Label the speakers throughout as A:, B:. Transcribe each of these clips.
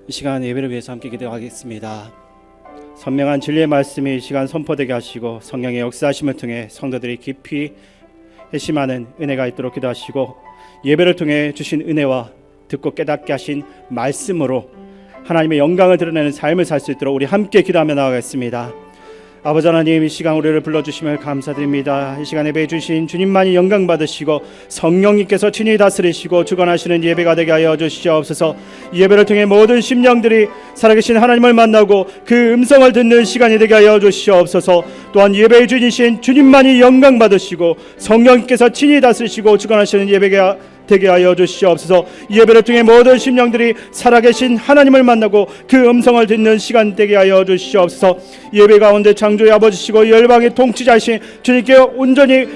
A: 이 시간 예배를 위해서 함께 기도하겠습니다. 선명한 진리의 말씀이 이 시간 선포되게 하시고 성령의 역사하심을 통해 성도들이 깊이 회심하는 은혜가 있도록 기도하시고, 예배를 통해 주신 은혜와 듣고 깨닫게 하신 말씀으로 하나님의 영광을 드러내는 삶을 살 수 있도록 우리 함께 기도하며 나아가겠습니다. 아버지 하나님, 이 시간 우리를 불러주심을 감사드립니다. 이 시간 예배해 주신 주님만이 영광 받으시고 성령님께서 친히 다스리시고 주관하시는 예배가 되게 하여 주시옵소서. 이 예배를 통해 모든 심령들이 살아계신 하나님을 만나고 그 음성을 듣는 시간이 되게 하여 주시옵소서. 또한 예배해 주신 주님만이 영광 받으시고 성령님께서 친히 다스리시고 주관하시는 예배가 되게 하여 주시옵소서. 예배를 통해 모든 심령들이 살아계신 하나님을 만나고 그 음성을 듣는 시간 되게 하여 주시옵소서. 예배 가운데 창조의 아버지시고 열방의 통치자이신 주님께 온전히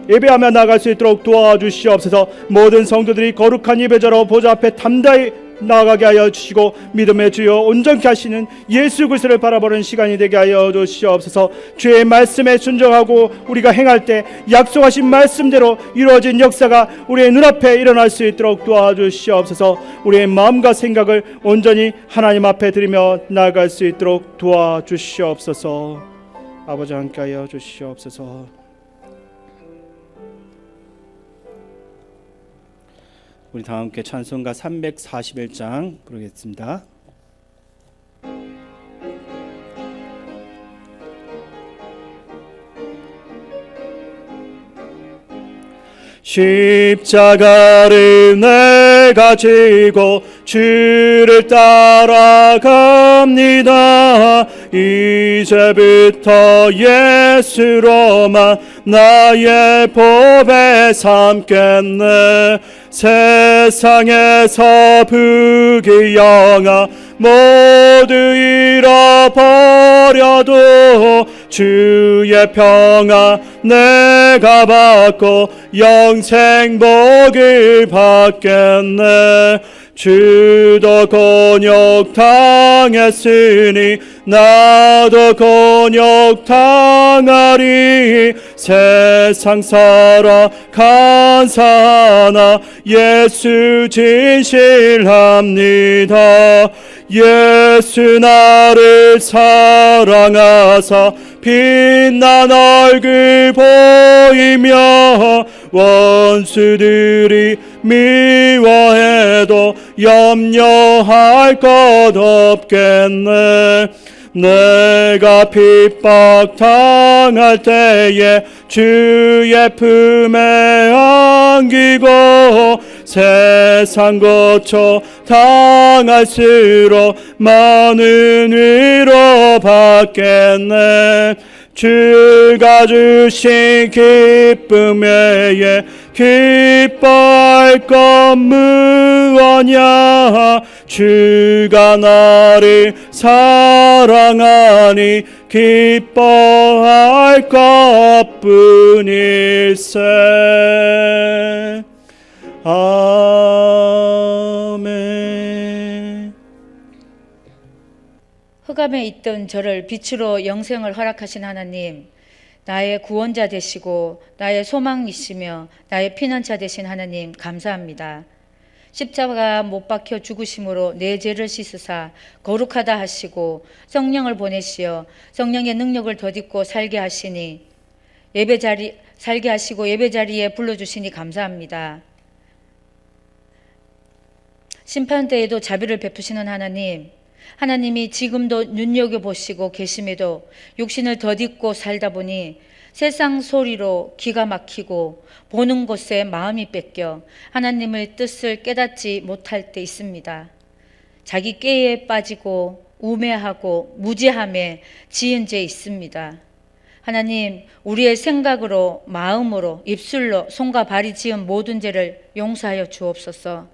A: 예배하며 나아갈 수 있도록 도와주시옵소서. 모든 성도들이 거룩한 예배자로 보좌 앞에 담대히 나아가게 하여 주시고 믿음의 주여 온전케 하시는 예수 그리스도를 바라보는 시간이 되게 하여 주시옵소서. 주의 말씀에 순종하고 우리가 행할 때 약속하신 말씀대로 이루어진 역사가 우리의 눈앞에 일어날 수 있도록 도와주시옵소서. 우리의 마음과 생각을 온전히 하나님 앞에 드리며 나아갈 수 있도록 도와주시옵소서. 아버지 함께 하여 주시옵소서. 우리 다 함께 찬송가 341장 부르겠습니다. 십자가를 내가 지고 주를 따라갑니다. 이제부터 예수로만 나의 보배 삼겠네. 세상에서 부귀영화 모두 잃어버려도 주의 평화 내가 받고 영생 복을 받겠네. 주도 곤욕 당했으니 나도 곤욕 당하리. 세상 살아 감사하나 예수 진실합니다. 예수 나를 사랑하사 빛난 얼굴 보이며 원수들이 미워해도 염려할 것 없겠네. 내가 핍박 당할 때에 주의 품에 안기고 세상 거쳐 당할수록 많은 위로 받겠네. 주가 주신 기쁨 외에 기뻐할 것 무엇냐. 주가 나를 사랑하니 기뻐할 것뿐일세. 아멘.
B: 흑암에 있던 저를 빛으로 영생을 허락하신 하나님, 나의 구원자 되시고 나의 소망이시며 나의 피난처 되신 하나님 감사합니다. 십자가 못 박혀 죽으심으로 내 죄를 씻으사 거룩하다 하시고 성령을 보내시어 성령의 능력을 덧입고 살게 하시니 살게 하시고 예배자리에 불러주시니 감사합니다. 심판대에도 자비를 베푸시는 하나님이 지금도 눈여겨보시고 계심에도 육신을 덧입고 살다 보니 세상 소리로 기가 막히고 보는 곳에 마음이 뺏겨 하나님의 뜻을 깨닫지 못할 때 있습니다. 자기 깨에 빠지고 우매하고 무지함에 지은 죄 있습니다. 하나님, 우리의 생각으로, 마음으로, 입술로, 손과 발이 지은 모든 죄를 용서하여 주옵소서.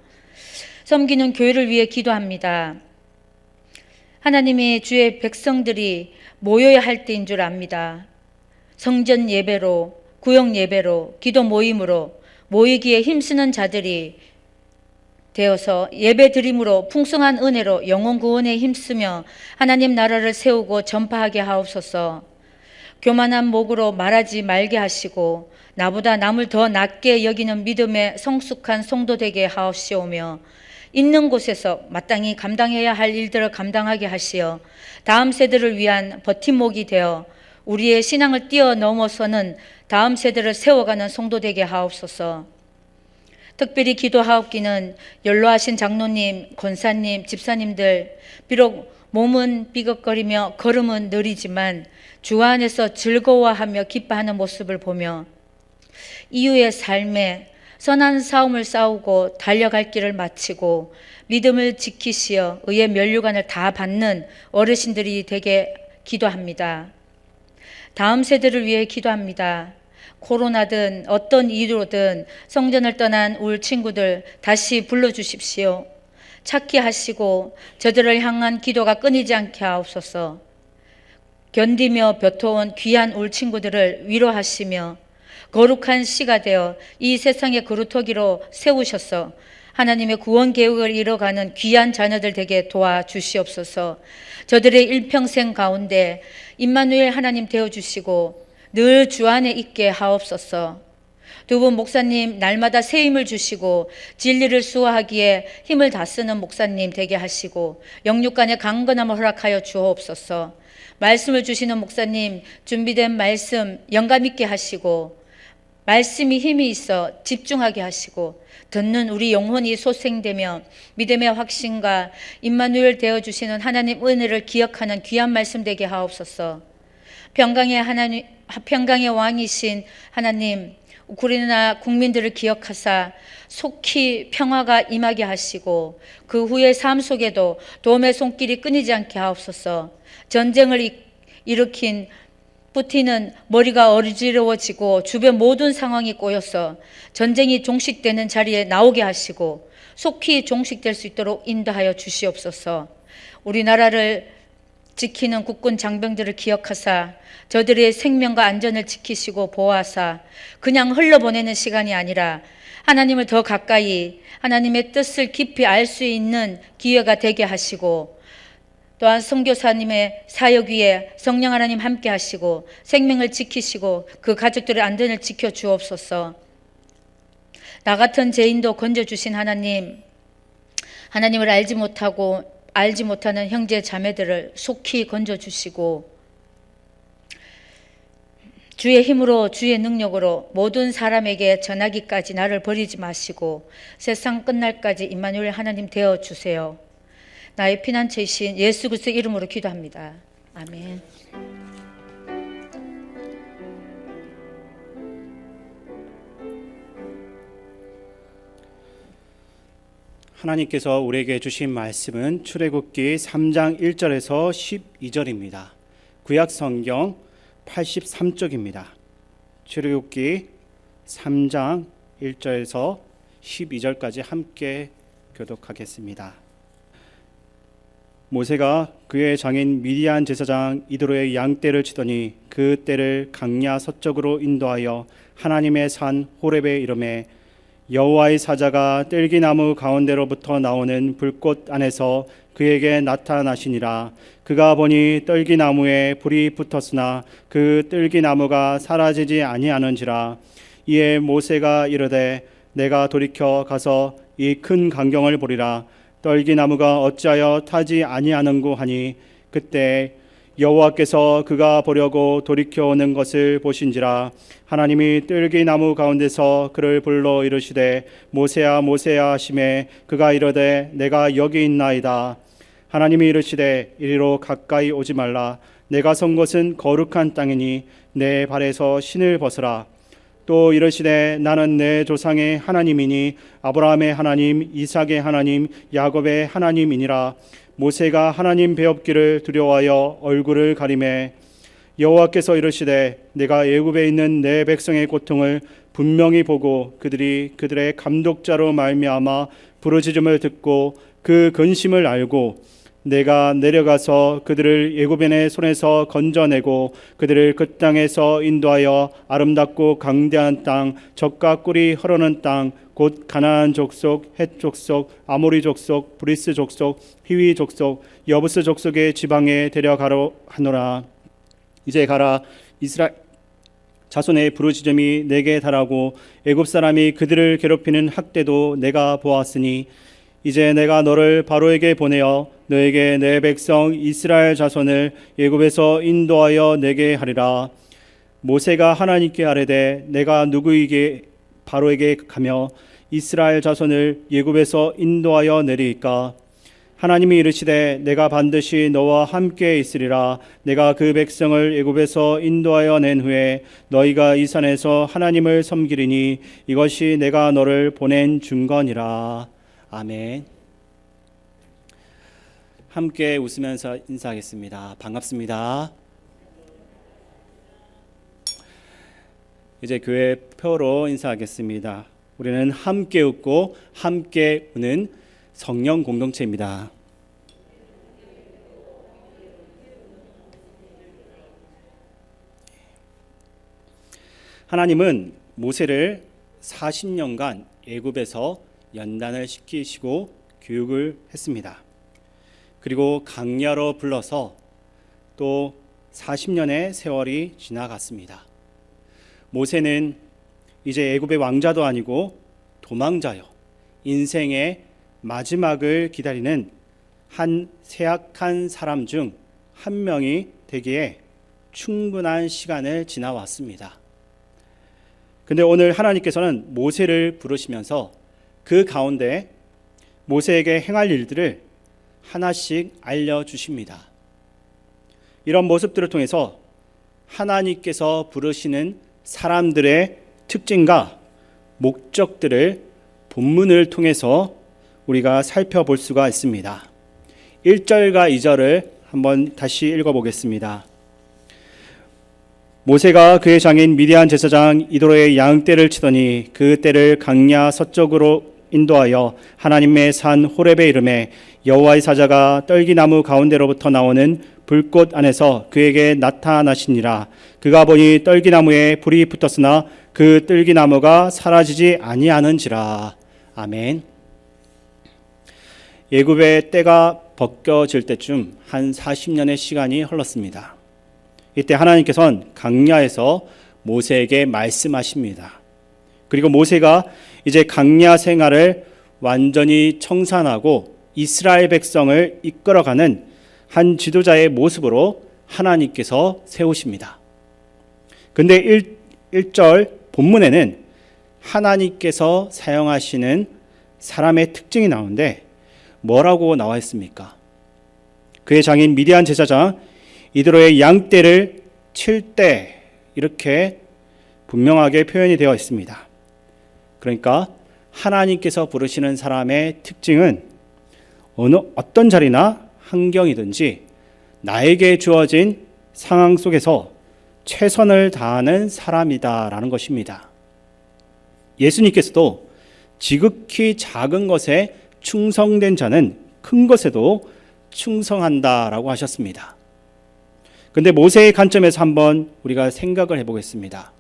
B: 섬기는 교회를 위해 기도합니다. 하나님이 주의 백성들이 모여야 할 때인 줄 압니다. 성전 예배로, 구역 예배로, 기도 모임으로 모이기에 힘쓰는 자들이 되어서 예배 드림으로 풍성한 은혜로 영혼 구원에 힘쓰며 하나님 나라를 세우고 전파하게 하옵소서. 교만한 목으로 말하지 말게 하시고 나보다 남을 더 낮게 여기는 믿음의 성숙한 성도 되게 하옵시오며 있는 곳에서 마땅히 감당해야 할 일들을 감당하게 하시어 다음 세대를 위한 버팀목이 되어 우리의 신앙을 뛰어넘어서는 다음 세대를 세워가는 성도 되게 하옵소서. 특별히 기도하옵기는 연로하신 장로님, 권사님, 집사님들, 비록 몸은 삐걱거리며 걸음은 느리지만 주 안에서 즐거워하며 기뻐하는 모습을 보며 이후의 삶에 선한 싸움을 싸우고 달려갈 길을 마치고 믿음을 지키시어 의의 면류관을 다 받는 어르신들이 되게 기도합니다. 다음 세대를 위해 기도합니다. 코로나든 어떤 이유로든 성전을 떠난 우리 친구들 다시 불러주십시오. 찾게 하시고 저들을 향한 기도가 끊이지 않게 하옵소서. 견디며 벼터온 귀한 울 친구들을 위로하시며 거룩한 씨가 되어 이 세상의 그루터기로 세우셔서 하나님의 구원 계획을 이뤄가는 귀한 자녀들 되게 도와주시옵소서. 저들의 일평생 가운데 임마누엘 하나님 되어주시고 늘 주 안에 있게 하옵소서. 두 분 목사님 날마다 새 힘을 주시고 진리를 수호하기에 힘을 다 쓰는 목사님 되게 하시고 영육간의 강건함을 허락하여 주옵소서. 말씀을 주시는 목사님 준비된 말씀 영감 있게 하시고 말씀이 힘이 있어 집중하게 하시고 듣는 우리 영혼이 소생되며 믿음의 확신과 임마누엘 되어주시는 하나님 은혜를 기억하는 귀한 말씀 되게 하옵소서. 평강의 왕이신 하나님, 우크라이나 국민들을 기억하사 속히 평화가 임하게 하시고 그 후의 삶 속에도 도움의 손길이 끊이지 않게 하옵소서. 전쟁을 일으킨 푸틴은 머리가 어지러워지고 주변 모든 상황이 꼬여서 전쟁이 종식되는 자리에 나오게 하시고 속히 종식될 수 있도록 인도하여 주시옵소서. 우리나라를 지키는 국군 장병들을 기억하사 저들의 생명과 안전을 지키시고 보호하사 그냥 흘러보내는 시간이 아니라 하나님을 더 가까이 하나님의 뜻을 깊이 알 수 있는 기회가 되게 하시고 또한 선교사님의 사역 위에 성령 하나님 함께 하시고 생명을 지키시고 그 가족들의 안전을 지켜 주옵소서. 나 같은 죄인도 건져주신 하나님, 하나님을 알지 못하는 형제 자매들을 속히 건져주시고 주의 힘으로 주의 능력으로 모든 사람에게 전하기까지 나를 버리지 마시고 세상 끝날까지 임마누엘 하나님 되어주세요. 나의 피난처이신 예수 그리스도의 이름으로 기도합니다. 아멘.
A: 하나님께서 우리에게 주신 말씀은 출애굽기 3장 1절에서 12절입니다. 구약 성경 83쪽입니다. 출애굽기 3장 1절에서 12절까지 함께 교독하겠습니다. 모세가 그의 장인 미디안 제사장 이드로의 양떼를 치더니 그 떼를 강야 서쪽으로 인도하여 하나님의 산 호렙에 이르매 여호와의 사자가 뜰기나무 가운데로부터 나오는 불꽃 안에서 그에게 나타나시니라. 그가 보니 뜰기나무에 불이 붙었으나 그 뜰기나무가 사라지지 아니하는지라. 이에 모세가 이르되 내가 돌이켜 가서 이 큰 광경을 보리라. 떨기나무가 어찌하여 타지 아니하는고 하니 그때 여호와께서 그가 보려고 돌이켜 오는 것을 보신지라. 하나님이 뜰기나무 가운데서 그를 불러 이르시되 모세야 모세야 하시매 그가 이르되 내가 여기 있나이다. 하나님이 이르시되 이리로 가까이 오지 말라. 내가 선 곳은 거룩한 땅이니 내 발에서 신을 벗으라. 또 이르시되 나는 내 조상의 하나님이니 아브라함의 하나님 이삭의 하나님 야곱의 하나님이니라. 모세가 하나님 배웁기를 두려워하여 얼굴을 가리매 여호와께서 이르시되 내가 애굽에 있는 내 백성의 고통을 분명히 보고 그들의 감독자로 말미암아 부르짖음을 듣고 그 근심을 알고 내가 내려가서 그들을 애굽인의 손에서 건져내고 그들을 그 땅에서 인도하여 아름답고 강대한 땅 젖과 꿀이 흐르는 땅 곧 가나안 족속, 헷 족속, 아모리 족속, 브리스 족속, 히위 족속, 여부스 족속의 지방에 데려가려 하노라. 이제 가라. 이스라엘 자손의 부르짖음이 내게 달하고 애굽 사람이 그들을 괴롭히는 학대도 내가 보았으니 이제 내가 너를 바로에게 보내어 너에게 내 백성 이스라엘 자손을 애굽에서 인도하여 내게 하리라. 모세가 하나님께 아뢰되 내가 누구에게 바로에게 가며 이스라엘 자손을 애굽에서 인도하여 내리이까? 하나님이 이르시되 내가 반드시 너와 함께 있으리라. 내가 그 백성을 애굽에서 인도하여 낸 후에 너희가 이 산에서 하나님을 섬기리니 이것이 내가 너를 보낸 증거니라. 아멘. 함께 웃으면서 인사하겠습니다. 반갑습니다. 이제 교회 표로 인사하겠습니다. 우리는 함께 웃고 함께 우는 성령 공동체입니다. 하나님은 모세를 40년간 애굽에서 연단을 시키시고 교육을 했습니다. 그리고 광야로 불러서 또 40년의 세월이 지나갔습니다. 모세는 이제 애굽의 왕자도 아니고 도망자요, 인생의 마지막을 기다리는 한 쇠약한 사람 중 한 명이 되기에 충분한 시간을 지나왔습니다. 근데 오늘 하나님께서는 모세를 부르시면서 그 가운데 모세에게 행할 일들을 하나씩 알려주십니다. 이런 모습들을 통해서 하나님께서 부르시는 사람들의 특징과 목적들을 본문을 통해서 우리가 살펴볼 수가 있습니다. 1절과 2절을 한번 다시 읽어보겠습니다. 모세가 그의 장인 미디안 제사장 이도로의 양떼를 치더니 그 떼를 광야 서쪽으로 인도하여 하나님의 산 호렙에 이르매 여호와의 사자가 떨기나무 가운데로부터 나오는 불꽃 안에서 그에게 나타나시니라. 그가 보니 떨기나무에 불이 붙었으나 그 떨기나무가 사라지지 아니하는지라. 아멘. 애굽의 때가 벗겨질 때쯤 한 40년의 시간이 흘렀습니다. 이때 하나님께서는 광야에서 모세에게 말씀하십니다. 그리고 모세가 이제 광야 생활을 완전히 청산하고 이스라엘 백성을 이끌어가는 한 지도자의 모습으로 하나님께서 세우십니다. 근데 1절 본문에는 하나님께서 사용하시는 사람의 특징이 나오는데 뭐라고 나와 있습니까? 그의 장인 미디안 제사장 이드로의 양떼를 칠 때 이렇게 분명하게 표현이 되어 있습니다. 그러니까 하나님께서 부르시는 사람의 특징은 어떤 자리나 환경이든지 나에게 주어진 상황 속에서 최선을 다하는 사람이다라는 것입니다. 예수님께서도 지극히 작은 것에 충성된 자는 큰 것에도 충성한다라고 하셨습니다. 근데 모세의 관점에서 한번 우리가 생각을 해보겠습니다.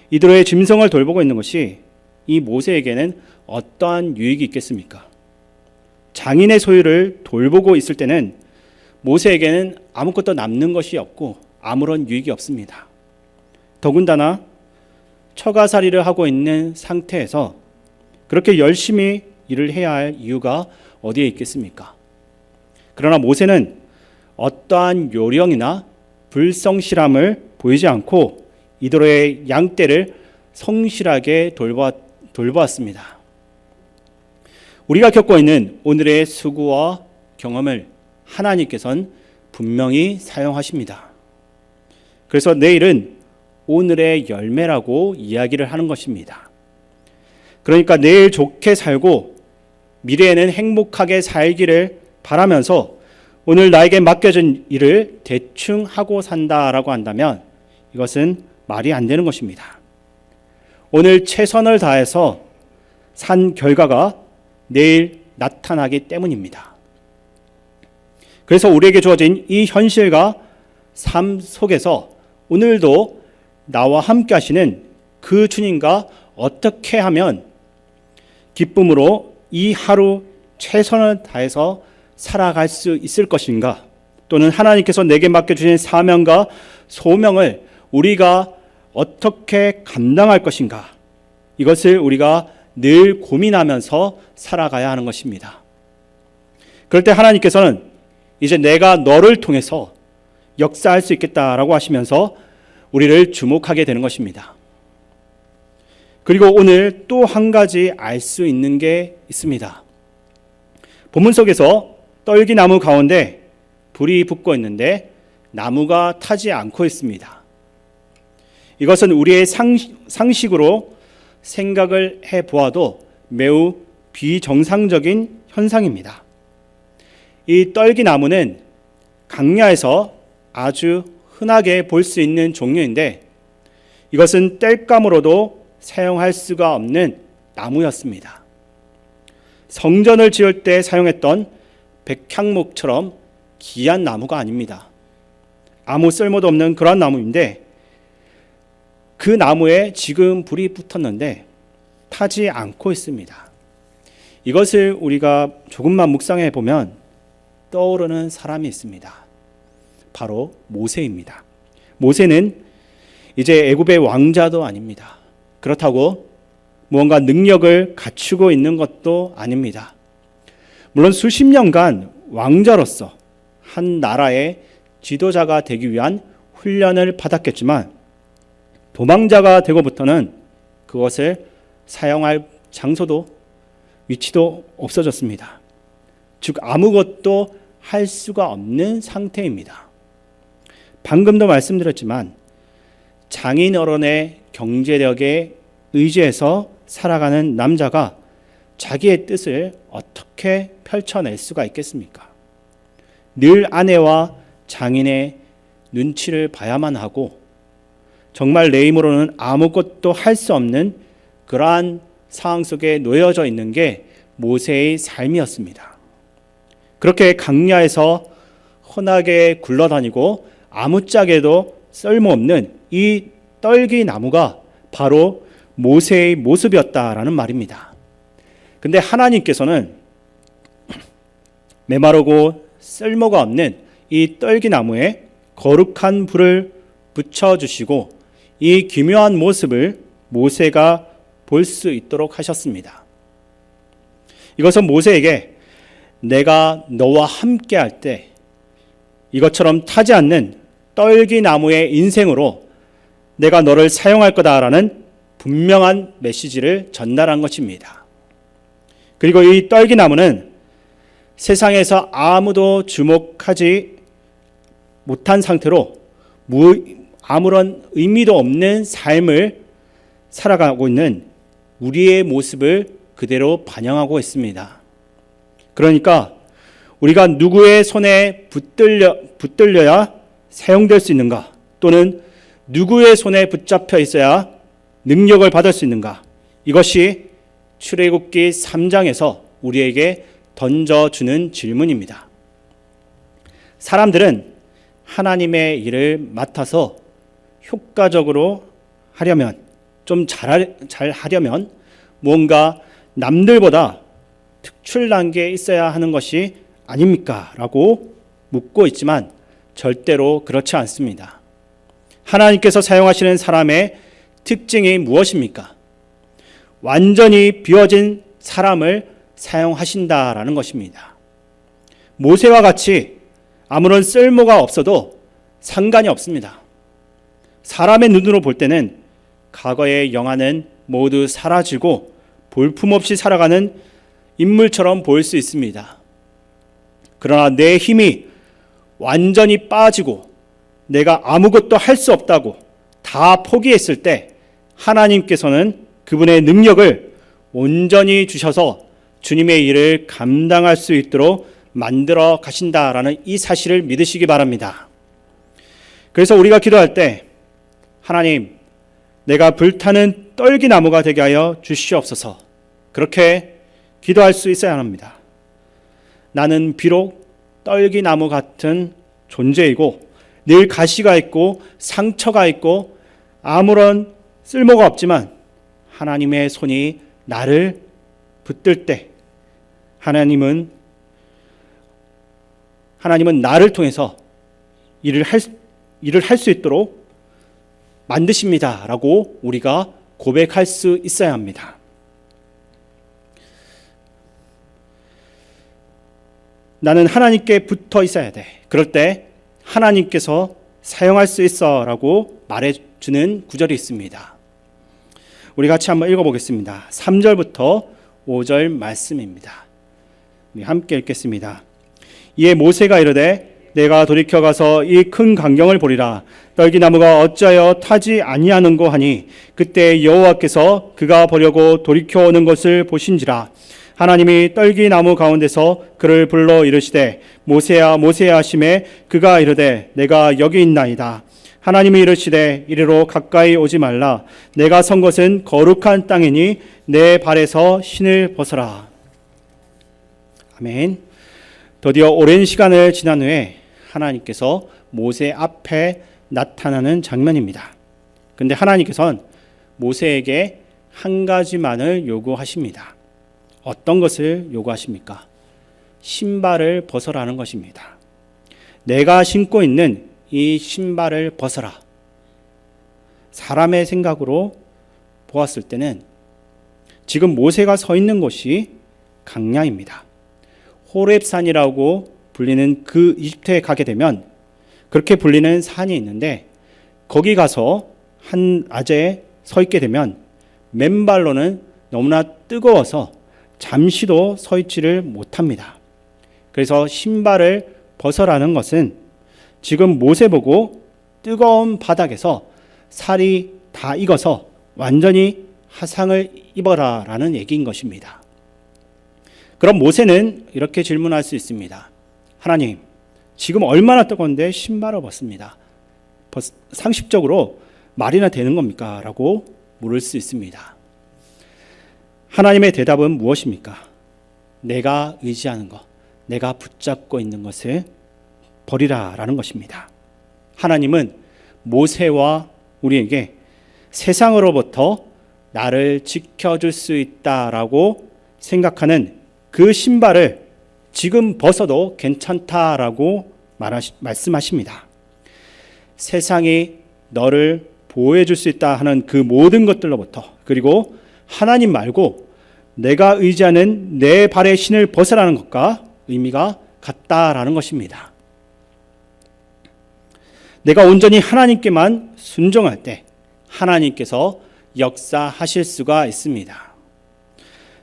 A: 이드로의 짐승을 돌보고 있는 것이 이 모세에게는 어떠한 유익이 있겠습니까? 장인의 소유를 돌보고 있을 때는 모세에게는 아무것도 남는 것이 없고 아무런 유익이 없습니다. 더군다나 처가살이를 하고 있는 상태에서 그렇게 열심히 일을 해야 할 이유가 어디에 있겠습니까? 그러나 모세는 어떠한 요령이나 불성실함을 보이지 않고 이드로의 양떼를 성실하게 돌보았습니다. 우리가 겪고 있는 오늘의 수고와 경험을 하나님께서는 분명히 사용하십니다. 그래서 내일은 오늘의 열매라고 이야기를 하는 것입니다. 그러니까 내일 좋게 살고 미래에는 행복하게 살기를 바라면서 오늘 나에게 맡겨진 일을 대충 하고 산다라고 한다면 이것은 말이 안 되는 것입니다. 오늘 최선을 다해서 산 결과가 내일 나타나기 때문입니다. 그래서 우리에게 주어진 이 현실과 삶 속에서 오늘도 나와 함께 하시는 그 주님과 어떻게 하면 기쁨으로 이 하루 최선을 다해서 살아갈 수 있을 것인가, 또는 하나님께서 내게 맡겨주신 사명과 소명을 우리가 어떻게 감당할 것인가, 이것을 우리가 늘 고민하면서 살아가야 하는 것입니다. 그럴 때 하나님께서는 이제 내가 너를 통해서 역사할 수 있겠다라고 하시면서 우리를 주목하게 되는 것입니다. 그리고 오늘 또 한 가지 알 수 있는 게 있습니다. 본문 속에서 떨기나무 가운데 불이 붙고 있는데 나무가 타지 않고 있습니다. 이것은 우리의 상식으로 생각을 해보아도 매우 비정상적인 현상입니다. 이 떨기나무는 강야에서 아주 흔하게 볼 수 있는 종류인데 이것은 땔감으로도 사용할 수가 없는 나무였습니다. 성전을 지을 때 사용했던 백향목처럼 귀한 나무가 아닙니다. 아무 쓸모도 없는 그런 나무인데 그 나무에 지금 불이 붙었는데 타지 않고 있습니다. 이것을 우리가 조금만 묵상해 보면 떠오르는 사람이 있습니다. 바로 모세입니다. 모세는 이제 애굽의 왕자도 아닙니다. 그렇다고 무언가 능력을 갖추고 있는 것도 아닙니다. 물론 수십 년간 왕자로서 한 나라의 지도자가 되기 위한 훈련을 받았겠지만 도망자가 되고부터는 그것을 사용할 장소도 위치도 없어졌습니다. 즉 아무것도 할 수가 없는 상태입니다. 방금도 말씀드렸지만 장인 어른의 경제력에 의지해서 살아가는 남자가 자기의 뜻을 어떻게 펼쳐낼 수가 있겠습니까? 늘 아내와 장인의 눈치를 봐야만 하고 정말 내 힘으로는 아무것도 할 수 없는 그러한 상황 속에 놓여져 있는 게 모세의 삶이었습니다. 그렇게 강야에서 흔하게 굴러다니고 아무짝에도 쓸모없는 이 떨기나무가 바로 모세의 모습이었다라는 말입니다. 근데 하나님께서는 메마르고 쓸모가 없는 이 떨기나무에 거룩한 불을 붙여주시고 이 기묘한 모습을 모세가 볼 수 있도록 하셨습니다. 이것은 모세에게 내가 너와 함께 할 때 이것처럼 타지 않는 떨기나무의 인생으로 내가 너를 사용할 거다라는 분명한 메시지를 전달한 것입니다. 그리고 이 떨기나무는 세상에서 아무도 주목하지 못한 상태로 아무런 의미도 없는 삶을 살아가고 있는 우리의 모습을 그대로 반영하고 있습니다. 그러니까 우리가 누구의 손에 붙들려야 사용될 수 있는가, 또는 누구의 손에 붙잡혀 있어야 능력을 받을 수 있는가, 이것이 출애굽기 3장에서 우리에게 던져주는 질문입니다. 사람들은 하나님의 일을 맡아서 효과적으로 하려면, 좀 잘 하려면 무언가 남들보다 특출난 게 있어야 하는 것이 아닙니까? 라고 묻고 있지만 절대로 그렇지 않습니다. 하나님께서 사용하시는 사람의 특징이 무엇입니까? 완전히 비워진 사람을 사용하신다라는 것입니다. 모세와 같이 아무런 쓸모가 없어도 상관이 없습니다. 사람의 눈으로 볼 때는 과거의 영화는 모두 사라지고 볼품없이 살아가는 인물처럼 보일 수 있습니다. 그러나 내 힘이 완전히 빠지고 내가 아무것도 할 수 없다고 다 포기했을 때 하나님께서는 그분의 능력을 온전히 주셔서 주님의 일을 감당할 수 있도록 만들어 가신다라는 이 사실을 믿으시기 바랍니다. 그래서 우리가 기도할 때 하나님, 내가 불타는 떨기나무가 되게 하여 주시옵소서, 그렇게 기도할 수 있어야 합니다. 나는 비록 떨기나무 같은 존재이고 늘 가시가 있고 상처가 있고 아무런 쓸모가 없지만 하나님의 손이 나를 붙들 때 하나님은 나를 통해서 일을 할 수 있도록 만드십니다 라고 우리가 고백할 수 있어야 합니다. 나는 하나님께 붙어 있어야 돼. 그럴 때 하나님께서 사용할 수 있어 라고 말해주는 구절이 있습니다. 우리 같이 한번 읽어보겠습니다. 3절부터 5절 말씀입니다. 우리 함께 읽겠습니다. 이에 모세가 이르되 내가 돌이켜 가서 이 큰 광경을 보리라. 떨기나무가 어찌하여 타지 아니하는고 하니 그때 여호와께서 그가 보려고 돌이켜 오는 것을 보신지라. 하나님이 떨기나무 가운데서 그를 불러 이르시되 모세야 모세야 하시매 그가 이르되 내가 여기 있나이다. 하나님이 이르시되 이리로 가까이 오지 말라. 내가 선 것은 거룩한 땅이니 내 발에서 신을 벗어라. 아멘. 드디어 오랜 시간을 지난 후에 하나님께서 모세 앞에 나타나는 장면입니다. 그런데 하나님께서는 모세에게 한 가지만을 요구하십니다. 어떤 것을 요구하십니까? 신발을 벗어라는 것입니다. 내가 신고 있는 이 신발을 벗어라. 사람의 생각으로 보았을 때는 지금 모세가 서 있는 곳이 강야입니다. 호렙산이라고 불리는 그 이집트에 가게 되면 그렇게 불리는 산이 있는데 거기 가서 한 낮에 서 있게 되면 맨발로는 너무나 뜨거워서 잠시도 서 있지를 못합니다. 그래서 신발을 벗어라는 것은 지금 모세 보고 뜨거운 바닥에서 살이 다 익어서 완전히 화상을 입어라 라는 얘기인 것입니다. 그럼 모세는 이렇게 질문할 수 있습니다. 하나님, 지금 얼마나 뜨거운데 신발을 벗습니다. 상식적으로 말이나 되는 겁니까? 라고 물을 수 있습니다. 하나님의 대답은 무엇입니까? 내가 의지하는 것, 내가 붙잡고 있는 것을 버리라 라는 것입니다. 하나님은 모세와 우리에게 세상으로부터 나를 지켜줄 수 있다라고 생각하는 그 신발을 지금 벗어도 괜찮다라고 말씀하십니다. 세상이 너를 보호해 줄 수 있다 하는 그 모든 것들로부터, 그리고 하나님 말고 내가 의지하는 내 발의 신을 벗어라는 것과 의미가 같다라는 것입니다. 내가 온전히 하나님께만 순종할 때 하나님께서 역사하실 수가 있습니다.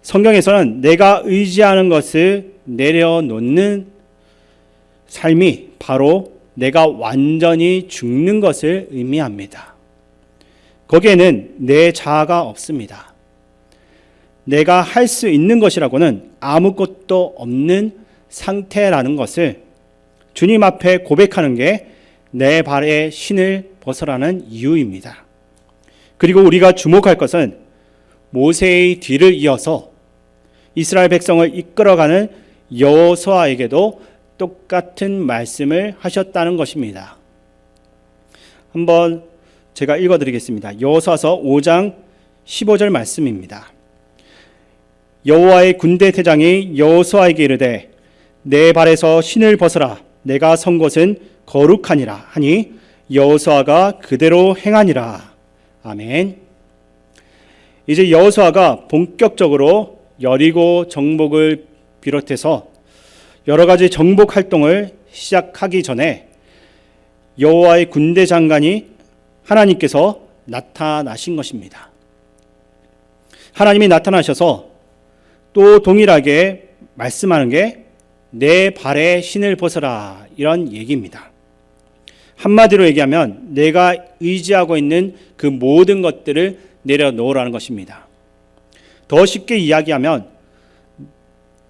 A: 성경에서는 내가 의지하는 것을 내려놓는 삶이 바로 내가 완전히 죽는 것을 의미합니다. 거기에는 내 자아가 없습니다. 내가 할 수 있는 것이라고는 아무것도 없는 상태라는 것을 주님 앞에 고백하는 게 내 발에 신을 벗어라는 이유입니다. 그리고 우리가 주목할 것은 모세의 뒤를 이어서 이스라엘 백성을 이끌어가는 여호수아에게도 똑같은 말씀을 하셨다는 것입니다. 한번 제가 읽어드리겠습니다. 여호수아서 5장 15절 말씀입니다. 여호와의 군대 대장이 여호수아에게 이르되 내 발에서 신을 벗어라. 내가 선 곳은 거룩하니라 하니 여호수아가 그대로 행하니라. 아멘. 이제 여호수아가 본격적으로 여리고 정복을 비롯해서 여러 가지 정복 활동을 시작하기 전에 여호와의 군대 장관이 하나님께서 나타나신 것입니다. 하나님이 나타나셔서 또 동일하게 말씀하는 게 내 발에 신을 벗어라 이런 얘기입니다. 한마디로 얘기하면 내가 의지하고 있는 그 모든 것들을 내려놓으라는 것입니다. 더 쉽게 이야기하면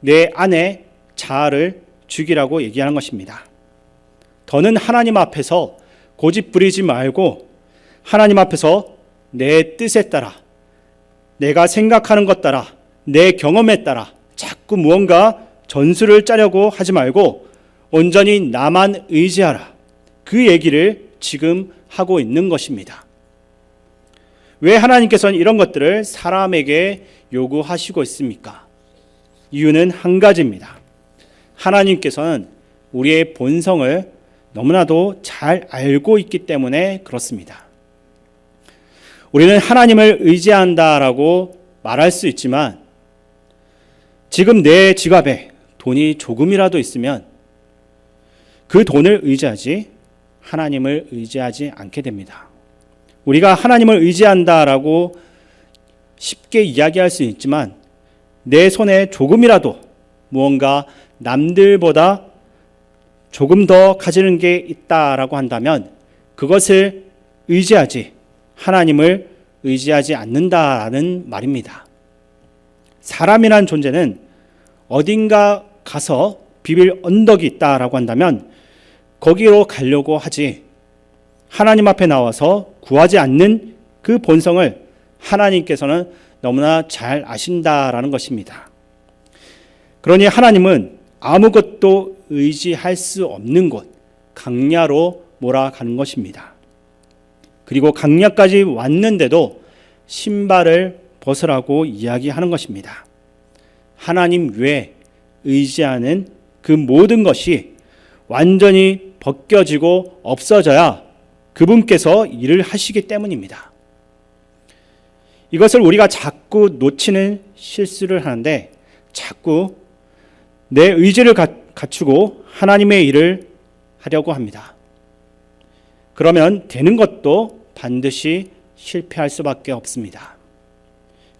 A: 내 안에 자아를 죽이라고 얘기하는 것입니다. 더는 하나님 앞에서 고집 부리지 말고 하나님 앞에서 내 뜻에 따라, 내가 생각하는 것 따라, 내 경험에 따라 자꾸 무언가 전술을 짜려고 하지 말고 온전히 나만 의지하라. 그 얘기를 지금 하고 있는 것입니다. 왜 하나님께서는 이런 것들을 사람에게 요구하시고 있습니까? 이유는 한 가지입니다. 하나님께서는 우리의 본성을 너무나도 잘 알고 있기 때문에 그렇습니다. 우리는 하나님을 의지한다라고 말할 수 있지만 지금 내 지갑에 돈이 조금이라도 있으면 그 돈을 의지하지 하나님을 의지하지 않게 됩니다. 우리가 하나님을 의지한다라고 쉽게 이야기할 수 있지만 내 손에 조금이라도 무언가 남들보다 조금 더 가지는 게 있다라고 한다면 그것을 의지하지 하나님을 의지하지 않는다라는 말입니다. 사람이란 존재는 어딘가 가서 비빌 언덕이 있다라고 한다면 거기로 가려고 하지 하나님 앞에 나와서 구하지 않는 그 본성을 하나님께서는 너무나 잘 아신다라는 것입니다. 그러니 하나님은 아무것도 의지할 수 없는 곳, 강야로 몰아가는 것입니다. 그리고 강야까지 왔는데도 신발을 벗으라고 이야기하는 것입니다. 하나님 외에 의지하는 그 모든 것이 완전히 벗겨지고 없어져야 그분께서 일을 하시기 때문입니다. 이것을 우리가 자꾸 놓치는 실수를 하는데 자꾸 내 의지를 갖추고 하나님의 일을 하려고 합니다. 그러면 되는 것도 반드시 실패할 수밖에 없습니다.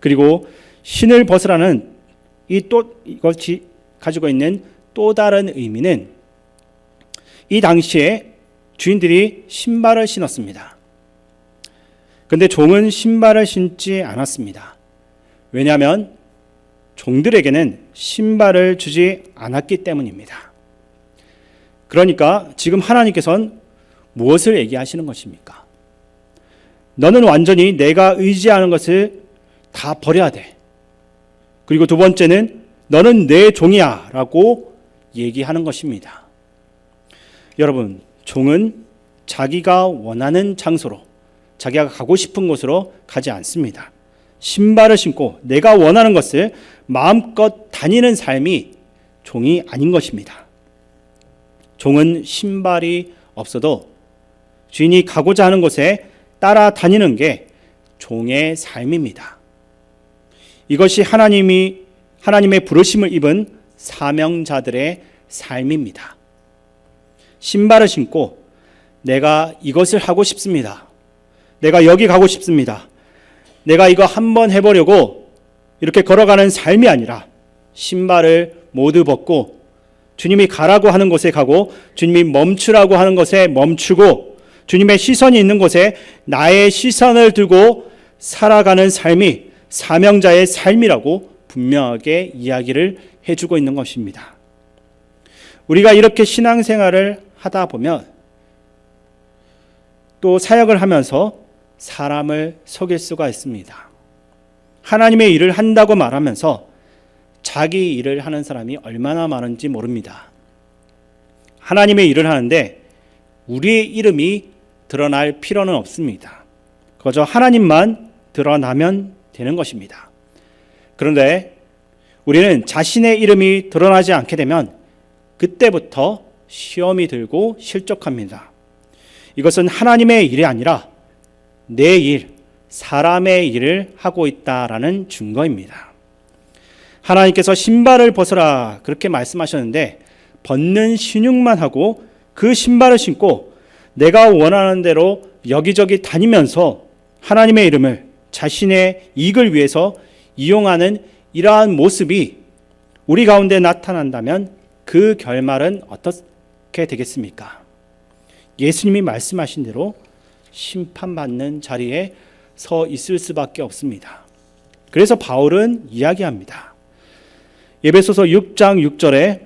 A: 그리고 신을 벗으라는 이것이 가지고 있는 또 다른 의미는 이 당시에 주인들이 신발을 신었습니다. 그런데 종은 신발을 신지 않았습니다. 왜냐하면 종들에게는 신발을 주지 않았기 때문입니다. 그러니까 지금 하나님께서는 무엇을 얘기하시는 것입니까? 너는 완전히 내가 의지하는 것을 다 버려야 돼. 그리고 두 번째는 너는 내 종이야 라고 얘기하는 것입니다. 여러분, 종은 자기가 원하는 장소로 자기가 가고 싶은 곳으로 가지 않습니다. 신발을 신고 내가 원하는 것을 마음껏 다니는 삶이 종이 아닌 것입니다. 종은 신발이 없어도 주인이 가고자 하는 곳에 따라다니는 게 종의 삶입니다. 이것이 하나님의 부르심을 입은 사명자들의 삶입니다. 신발을 신고 내가 이것을 하고 싶습니다. 내가 여기 가고 싶습니다. 내가 이거 한번 해보려고 이렇게 걸어가는 삶이 아니라 신발을 모두 벗고 주님이 가라고 하는 곳에 가고 주님이 멈추라고 하는 곳에 멈추고 주님의 시선이 있는 곳에 나의 시선을 두고 살아가는 삶이 사명자의 삶이라고 분명하게 이야기를 해주고 있는 것입니다. 우리가 이렇게 신앙생활을 하다 보면 또 사역을 하면서 사람을 속일 수가 있습니다. 하나님의 일을 한다고 말하면서 자기 일을 하는 사람이 얼마나 많은지 모릅니다. 하나님의 일을 하는데 우리의 이름이 드러날 필요는 없습니다. 그저 하나님만 드러나면 되는 것입니다. 그런데 우리는 자신의 이름이 드러나지 않게 되면 그때부터 시험이 들고 실족합니다. 이것은 하나님의 일이 아니라 내 일, 사람의 일을 하고 있다라는 증거입니다. 하나님께서 신발을 벗어라 그렇게 말씀하셨는데 벗는 신용만 하고 그 신발을 신고 내가 원하는 대로 여기저기 다니면서 하나님의 이름을 자신의 이익을 위해서 이용하는 이러한 모습이 우리 가운데 나타난다면 그 결말은 어떻게 되겠습니까? 예수님이 말씀하신 대로 심판받는 자리에 서 있을 수밖에 없습니다. 그래서 바울은 이야기합니다. 에베소서 6장 6절에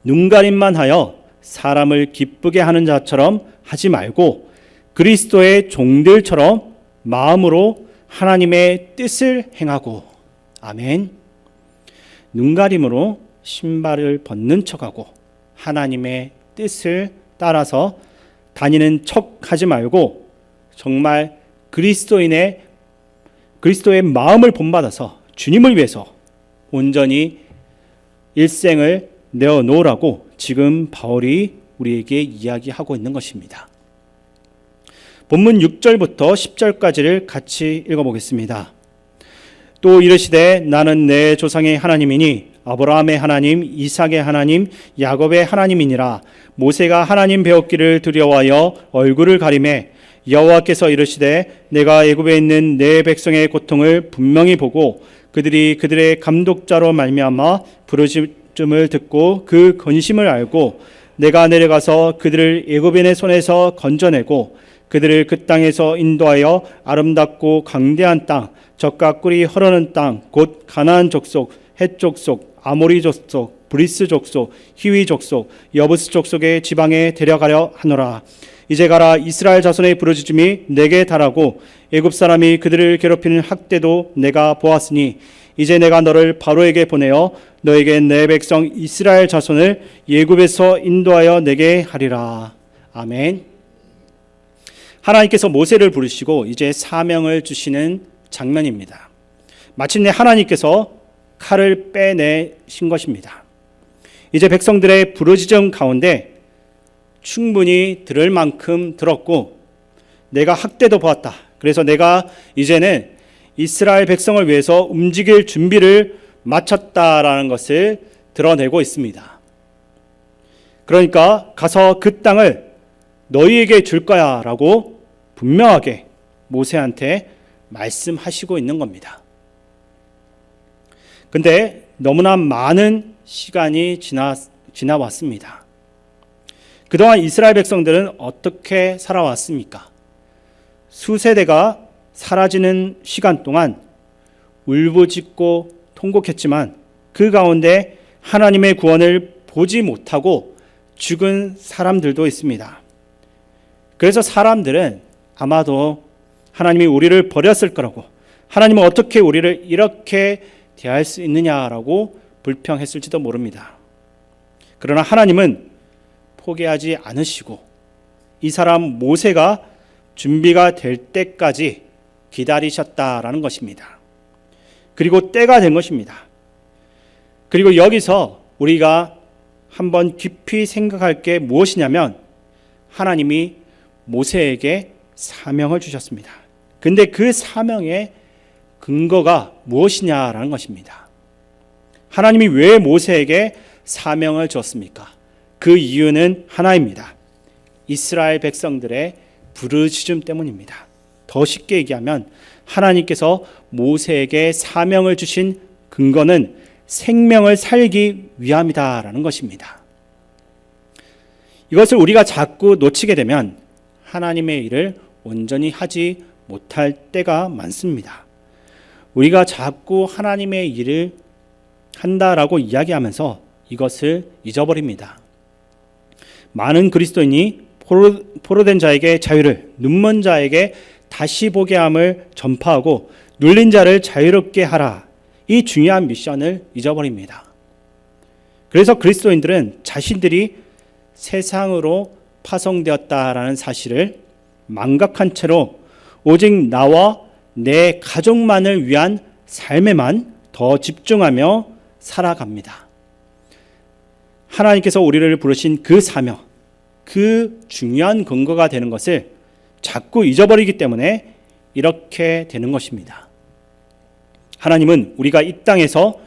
A: 눈가림만 하여 사람을 기쁘게 하는 자처럼 하지 말고 그리스도의 종들처럼 마음으로 하나님의 뜻을 행하고. 아멘. 눈가림으로 신발을 벗는 척하고 하나님의 뜻을 따라서 다니는 척하지 말고 정말 그리스도의 마음을 본받아서 주님을 위해서 온전히 일생을 내어놓으라고 지금 바울이 우리에게 이야기하고 있는 것입니다. 본문 6절부터 10절까지를 같이 읽어보겠습니다. 또 이르시되 나는 내 조상의 하나님이니 아브라함의 하나님, 이삭의 하나님, 야곱의 하나님이니라. 모세가 하나님 배웠기를 두려워하여 얼굴을 가리매 여호와께서 이르시되 내가 애굽에 있는 내 백성의 고통을 분명히 보고 그들이 그들의 감독자로 말미암아 부르짖음을 듣고 그 근심을 알고 내가 내려가서 그들을 애굽인의 손에서 건져내고 그들을 그 땅에서 인도하여 아름답고 강대한 땅, 젖과 꿀이 흐르는 땅, 곧 가나안 족속, 헷 족속, 아모리 족속, 브리스 족속, 히위 족속, 여부스 족속의 지방에 데려가려 하노라. 이제 가라. 이스라엘 자손의 부르짖음이 내게 달하고 애굽 사람이 그들을 괴롭히는 학대도 내가 보았으니 이제 내가 너를 바로에게 보내어 너에게 내 백성 이스라엘 자손을 애굽에서 인도하여 내게 하리라. 아멘. 하나님께서 모세를 부르시고 이제 사명을 주시는 장면입니다. 마침내 하나님께서 칼을 빼내신 것입니다. 이제 백성들의 부르짖음 가운데 충분히 들을 만큼 들었고 내가 학대도 보았다. 그래서 내가 이제는 이스라엘 백성을 위해서 움직일 준비를 마쳤다라는 것을 드러내고 있습니다. 그러니까 가서 그 땅을 너희에게 줄 거야 라고 분명하게 모세한테 말씀하시고 있는 겁니다. 근데 너무나 많은 시간이 지나왔습니다. 그동안 이스라엘 백성들은 어떻게 살아왔습니까? 수세대가 사라지는 시간 동안 울부짖고 통곡했지만 그 가운데 하나님의 구원을 보지 못하고 죽은 사람들도 있습니다. 그래서 사람들은 아마도 하나님이 우리를 버렸을 거라고, 하나님은 어떻게 우리를 이렇게 대할 수 있느냐라고 불평했을지도 모릅니다. 그러나 하나님은 포기하지 않으시고 이 사람 모세가 준비가 될 때까지 기다리셨다라는 것입니다. 그리고 때가 된 것입니다. 그리고 여기서 우리가 한번 깊이 생각할 게 무엇이냐면 하나님이 모세에게 사명을 주셨습니다. 근데 그 사명의 근거가 무엇이냐라는 것입니다. 하나님이 왜 모세에게 사명을 주었습니까? 그 이유는 하나입니다. 이스라엘 백성들의 부르짖음 때문입니다. 더 쉽게 얘기하면 하나님께서 모세에게 사명을 주신 근거는 생명을 살기 위함이다라는 것입니다. 이것을 우리가 자꾸 놓치게 되면 하나님의 일을 온전히 하지 못할 때가 많습니다. 우리가 자꾸 하나님의 일을 한다라고 이야기하면서 이것을 잊어버립니다. 많은 그리스도인이 포로된 자에게 자유를, 눈먼 자에게 다시 보게 함을 전파하고 눌린 자를 자유롭게 하라, 이 중요한 미션을 잊어버립니다. 그래서 그리스도인들은 자신들이 세상으로 파송되었다라는 사실을 망각한 채로 오직 나와 내 가족만을 위한 삶에만 더 집중하며 살아갑니다. 하나님께서 우리를 부르신 그 사명, 그 중요한 근거가 되는 것을 자꾸 잊어버리기 때문에 이렇게 되는 것입니다. 하나님은 우리가 이 땅에서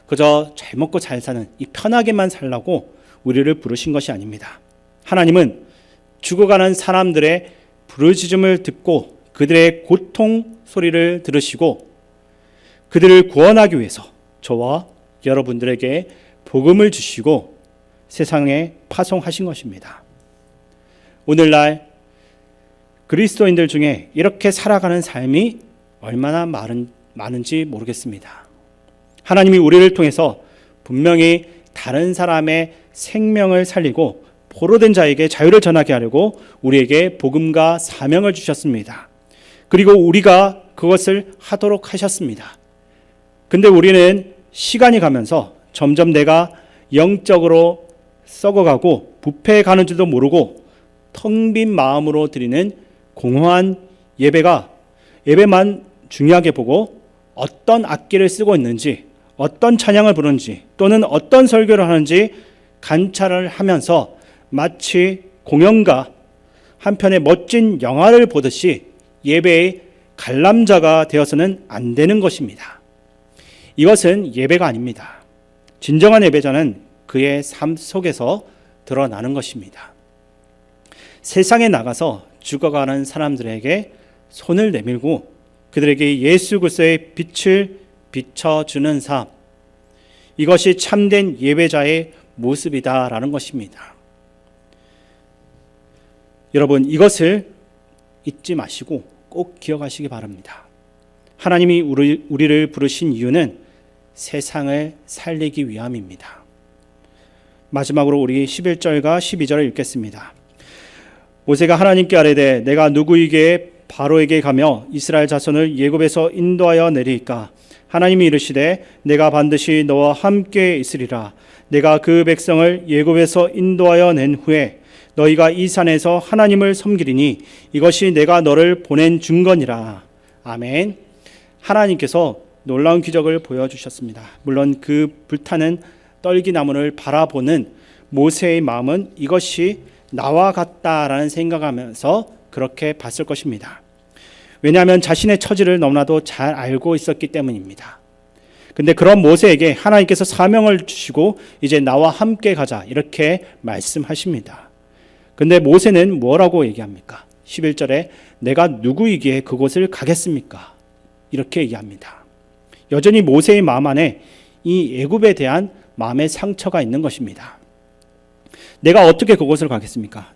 A: 그저 잘 먹고 잘 사는, 이 편하게만 살라고 우리를 부르신 것이 아닙니다. 하나님은 죽어가는 사람들의 부르짖음을 듣고 그들의 고통 소리를 들으시고 그들을 구원하기 위해서 저와 여러분들에게 복음을 주시고 세상에 파송하신 것입니다. 오늘날 그리스도인들 중에 이렇게 살아가는 삶이 얼마나 많은지 모르겠습니다. 하나님이 우리를 통해서 분명히 다른 사람의 생명을 살리고 포로된 자에게 자유를 전하게 하려고 우리에게 복음과 사명을 주셨습니다. 그리고 우리가 그것을 하도록 하셨습니다. 근데 우리는 시간이 가면서 점점 내가 영적으로 썩어가고 부패해 가는 줄도 모르고 텅 빈 마음으로 드리는 공허한 예배만 중요하게 보고 어떤 악기를 쓰고 있는지, 어떤 찬양을 부르는지 또는 어떤 설교를 하는지 관찰을 하면서 마치 공연가 한 편의 멋진 영화를 보듯이 예배의 관람자가 되어서는 안 되는 것입니다. 이것은 예배가 아닙니다. 진정한 예배자는 그의 삶 속에서 드러나는 것입니다. 세상에 나가서 죽어가는 사람들에게 손을 내밀고 그들에게 예수 그리스도의 빛을 비춰주는 삶, 이것이 참된 예배자의 모습이다라는 것입니다. 여러분, 이것을 잊지 마시고 꼭 기억하시기 바랍니다. 하나님이 우리를 부르신 이유는 세상을 살리기 위함입니다. 마지막으로 우리 11절과 12절을 읽겠습니다. 모세가 하나님께 아뢰되 내가 누구에게 바로에게 가며 이스라엘 자손을 애굽에서 인도하여 내리까? 하나님이 이르시되 내가 반드시 너와 함께 있으리라. 내가 그 백성을 애굽에서 인도하여 낸 후에 너희가 이 산에서 하나님을 섬기리니 이것이 내가 너를 보낸 증거니라. 아멘. 하나님께서 놀라운 기적을 보여주셨습니다. 물론 그 불타는 떨기나무를 바라보는 모세의 마음은 이것이 나와 같다라는 생각하면서 그렇게 봤을 것입니다. 왜냐하면 자신의 처지를 너무나도 잘 알고 있었기 때문입니다. 근데 그런 모세에게 하나님께서 사명을 주시고 이제 나와 함께 가자 이렇게 말씀하십니다. 근데 모세는 뭐라고 얘기합니까? 11절에 내가 누구이기에 그곳을 가겠습니까? 이렇게 얘기합니다. 여전히 모세의 마음 안에 이 애굽에 대한 마음의 상처가 있는 것입니다. 내가 어떻게 그곳을 가겠습니까?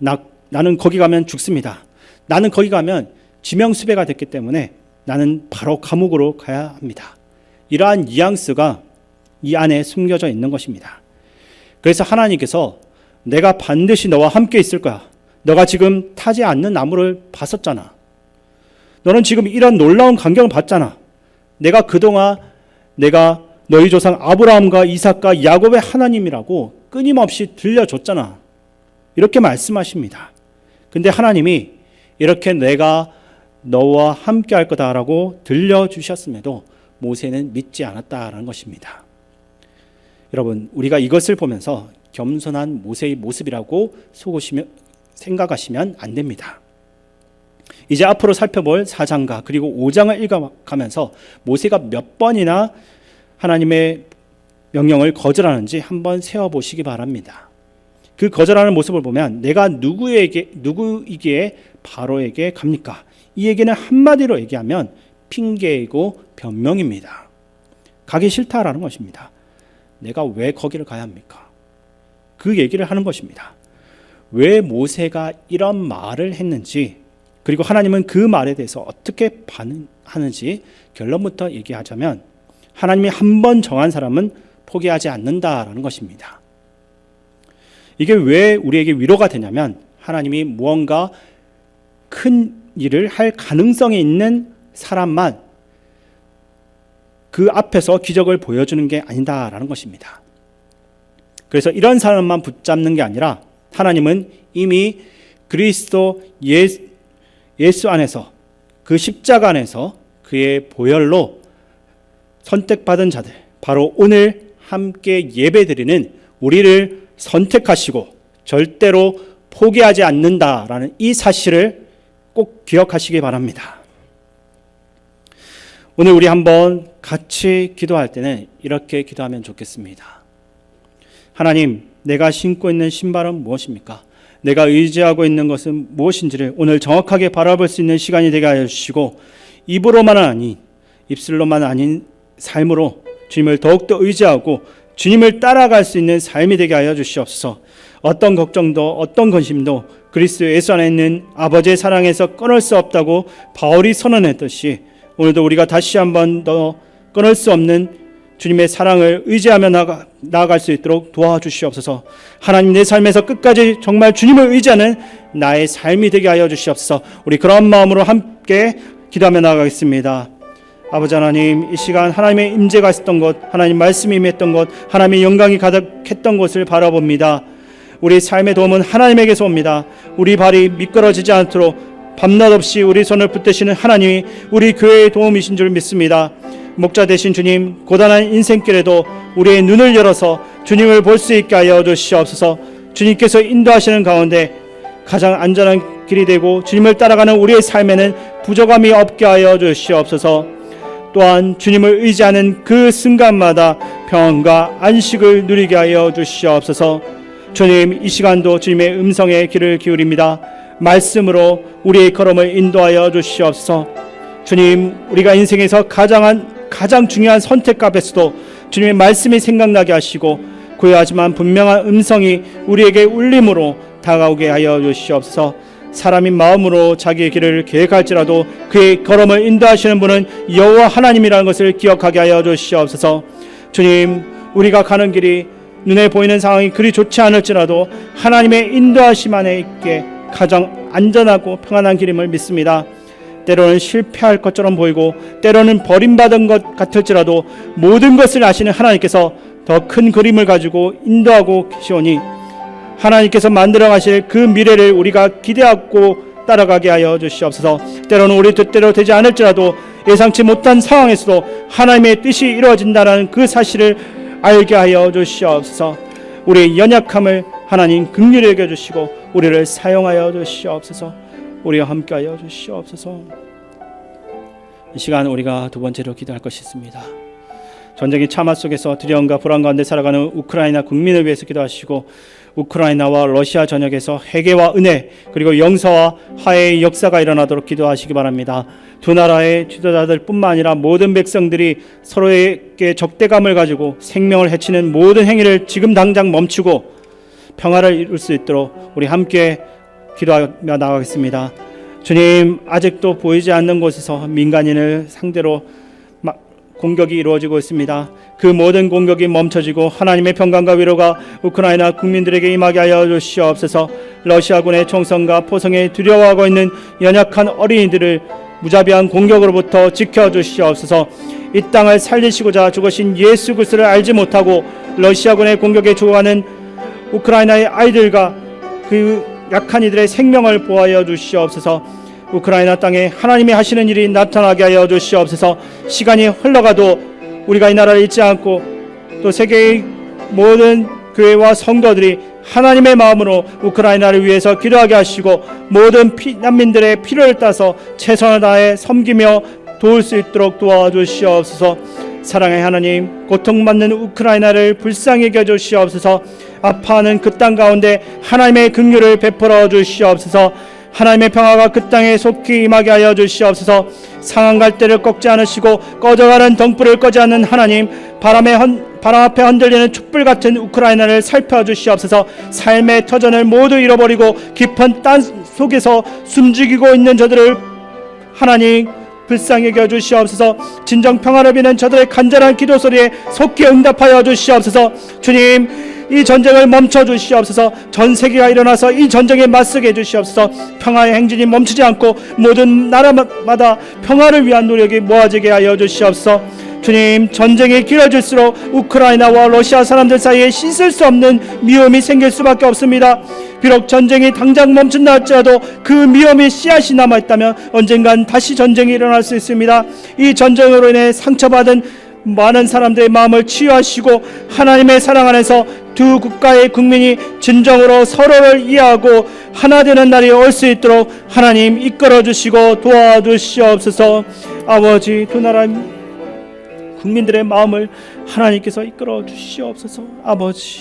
A: 나는 거기 가면 죽습니다. 나는 거기 가면 지명수배가 됐기 때문에 나는 바로 감옥으로 가야 합니다. 이러한 뉘앙스가 이 안에 숨겨져 있는 것입니다. 그래서 하나님께서 내가 반드시 너와 함께 있을 거야. 너가 지금 타지 않는 나무를 봤었잖아. 너는 지금 이런 놀라운 광경을 봤잖아. 내가 그동안 내가 너희 조상 아브라함과 이삭과 야곱의 하나님이라고 끊임없이 들려줬잖아. 이렇게 말씀하십니다. 근데 하나님이 이렇게 내가 너와 함께 할 거다라고 들려주셨음에도 모세는 믿지 않았다라는 것입니다. 여러분, 우리가 이것을 보면서 겸손한 모세의 모습이라고 속으시며 생각하시면 안 됩니다. 이제 앞으로 살펴볼 4장과 그리고 5장을 읽어가면서 모세가 몇 번이나 하나님의 명령을 거절하는지 한번 세어보시기 바랍니다. 그 거절하는 모습을 보면 내가 누구이기에 바로에게 갑니까? 이 얘기는 한마디로 얘기하면 핑계이고 변명입니다. 가기 싫다라는 것입니다. 내가 왜 거기를 가야 합니까? 그 얘기를 하는 것입니다. 왜 모세가 이런 말을 했는지, 그리고 하나님은 그 말에 대해서 어떻게 반응하는지 결론부터 얘기하자면 하나님이 한 번 정한 사람은 포기하지 않는다라는 것입니다. 이게 왜 우리에게 위로가 되냐면 하나님이 무언가 큰 일을 할 가능성이 있는 사람만 그 앞에서 기적을 보여주는 게 아니다라는 것입니다. 그래서 이런 사람만 붙잡는 게 아니라 하나님은 이미 그리스도 예수 안에서 그 십자가 안에서 그의 보혈로 선택받은 자들, 바로 오늘 함께 예배드리는 우리를 선택하시고 절대로 포기하지 않는다라는 이 사실을 꼭 기억하시기 바랍니다. 오늘 우리 한번 같이 기도할 때는 이렇게 기도하면 좋겠습니다. 하나님, 내가 신고 있는 신발은 무엇입니까? 내가 의지하고 있는 것은 무엇인지를 오늘 정확하게 바라볼 수 있는 시간이 되게 하여 주시고 입으로만은 아닌 입술로만 아닌 삶으로 주님을 더욱더 의지하고 주님을 따라갈 수 있는 삶이 되게 하여 주시옵소서. 어떤 걱정도 어떤 근심도 그리스도 예수 안에 있는 아버지의 사랑에서 끊을 수 없다고 바울이 선언했듯이 오늘도 우리가 다시 한번 더 끊을 수 없는 주님의 사랑을 의지하며 나아갈 수 있도록 도와주시옵소서. 하나님, 내 삶에서 끝까지 정말 주님을 의지하는 나의 삶이 되게 하여 주시옵소서. 우리 그런 마음으로 함께 기도하며 나아가겠습니다. 아버지 하나님, 이 시간 하나님의 임재가 있었던 곳, 하나님 말씀이 임했던 곳, 하나님의 영광이 가득했던 곳을 바라봅니다. 우리 삶의 도움은 하나님에게서 옵니다. 우리 발이 미끄러지지 않도록 밤낮 없이 우리 손을 붙드시는 하나님이 우리 교회의 도움이신 줄 믿습니다. 목자 되신 주님, 고단한 인생길에도 우리의 눈을 열어서 주님을 볼 수 있게 하여 주시옵소서. 주님께서 인도하시는 가운데 가장 안전한 길이 되고 주님을 따라가는 우리의 삶에는 부족함이 없게 하여 주시옵소서. 또한 주님을 의지하는 그 순간마다 평안과 안식을 누리게 하여 주시옵소서. 주님, 이 시간도 주님의 음성에 귀를 기울입니다. 말씀으로 우리의 걸음을 인도하여 주시옵소서. 주님, 우리가 인생에서 가장 중요한 선택 앞에서도 주님의 말씀이 생각나게 하시고 고요하지만 분명한 음성이 우리에게 울림으로 다가오게 하여 주시옵소서. 사람인 마음으로 자기의 길을 계획할지라도 그의 걸음을 인도하시는 분은 여호와 하나님이라는 것을 기억하게 하여 주시옵소서. 주님, 우리가 가는 길이 눈에 보이는 상황이 그리 좋지 않을지라도 하나님의 인도하심 안에 있게 가장 안전하고 평안한 길임을 믿습니다. 때로는 실패할 것처럼 보이고 때로는 버림받은 것 같을지라도 모든 것을 아시는 하나님께서 더 큰 그림을 가지고 인도하고 계시오니 하나님께서 만들어 가실 그 미래를 우리가 기대하고 따라가게 하여 주시옵소서. 때로는 우리 뜻대로 되지 않을지라도 예상치 못한 상황에서도 하나님의 뜻이 이루어진다는 그 사실을 알게 하여 주시옵소서. 우리의 연약함을 하나님 긍휼히 여겨 주시고 우리를 사용하여 주시옵소서. 우리와 함께하여 주시옵소서. 이 시간 우리가 두 번째로 기도할 것이 있습니다. 전쟁의 참화 속에서 두려움과 불안 가운데 살아가는 우크라이나 국민을 위해서 기도하시고 우크라이나와 러시아 전역에서 회개와 은혜 그리고 영사와 화해의 역사가 일어나도록 기도하시기 바랍니다. 두 나라의 지도자들뿐만 아니라 모든 백성들이 서로에게 적대감을 가지고 생명을 해치는 모든 행위를 지금 당장 멈추고 평화를 이룰 수 있도록 우리 함께 기도하며 나가겠습니다. 주님, 아직도 보이지 않는 곳에서 민간인을 상대로 공격이 이루어지고 있습니다. 그 모든 공격이 멈춰지고 하나님의 평강과 위로가 우크라이나 국민들에게 임하게 하여 주시옵소서. 러시아군의 총성과 포성에 두려워하고 있는 연약한 어린이들을 무자비한 공격으로부터 지켜주시옵소서. 이 땅을 살리시고자 죽으신 예수 그리스도를 알지 못하고 러시아군의 공격에 죽어가는 우크라이나의 아이들과 그 약한 이들의 생명을 보호하여 주시옵소서. 우크라이나 땅에 하나님이 하시는 일이 나타나게 하여 주시옵소서. 시간이 흘러가도 우리가 이 나라를 잊지 않고 또 세계의 모든 교회와 성도들이 하나님의 마음으로 우크라이나를 위해서 기도하게 하시고 모든 난민들의 필요를 따서 최선을 다해 섬기며 도울 수 있도록 도와주시옵소서. 사랑의 하나님, 고통받는 우크라이나를 불쌍히 여겨 주시옵소서. 아파하는 그 땅 가운데 하나님의 긍휼을 베풀어 주시옵소서. 하나님의 평화가 그 땅에 속히 임하게 하여 주시옵소서. 상한 갈대를 꺾지 않으시고 꺼져가는 등불을 꺼지 않는 하나님, 바람 앞에 흔들리는 촛불 같은 우크라이나를 살펴주시옵소서. 삶의 터전을 모두 잃어버리고 깊은 땅 속에서 숨죽이고 있는 저들을 하나님 불쌍히 여겨 주시옵소서. 진정 평화를 비는 저들의 간절한 기도 소리에 속히 응답하여 주시옵소서. 주님, 이 전쟁을 멈춰 주시옵소서. 전 세계가 일어나서 이 전쟁에 맞서게 해주시옵소서. 평화의 행진이 멈추지 않고 모든 나라마다 평화를 위한 노력이 모아지게 하여 주시옵소서. 주님, 전쟁이 길어질수록 우크라이나와 러시아 사람들 사이에 씻을 수 없는 미움이 생길 수밖에 없습니다. 비록 전쟁이 당장 멈춘다 할지라도 그 미움이 씨앗이 남아있다면 언젠간 다시 전쟁이 일어날 수 있습니다. 이 전쟁으로 인해 상처받은 많은 사람들의 마음을 치유하시고 하나님의 사랑 안에서 두 국가의 국민이 진정으로 서로를 이해하고 하나 되는 날이 올 수 있도록 하나님 이끌어 주시고 도와주시옵소서. 아버지, 두 나라 국민들의 마음을 하나님께서 이끌어 주시옵소서. 아버지,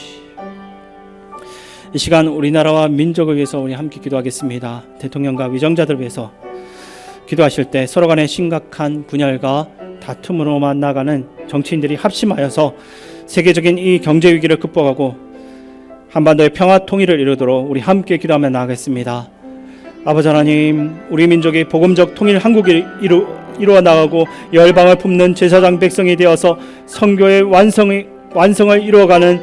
A: 이 시간 우리나라와 민족을 위해서 우리 함께 기도하겠습니다. 대통령과 위정자들을 위해서 기도하실 때 서로 간의 심각한 분열과 다툼으로만 나가는 정치인들이 합심하여서 세계적인 이 경제 위기를 극복하고 한반도의 평화 통일을 이루도록 우리 함께 기도하며 나가겠습니다. 아버지 하나님, 우리 민족이 복음적 통일 한국이 이루어 나가고 열방을 품는 제사장 백성이 되어서 선교의 완성을 이루어가는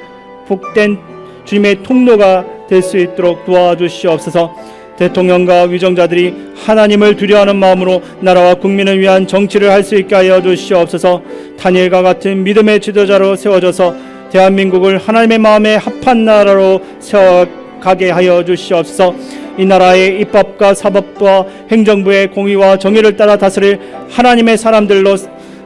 A: 복된 주님의 통로가 될 수 있도록 도와주시옵소서. 대통령과 위정자들이 하나님을 두려워하는 마음으로 나라와 국민을 위한 정치를 할 수 있게 하여 주시옵소서. 다니엘과 같은 믿음의 지도자로 세워져서 대한민국을 하나님의 마음에 합한 나라로 세워가게 하여 주시옵소서. 이 나라의 입법과 사법과 행정부의 공의와 정의를 따라 다스릴 하나님의 사람들로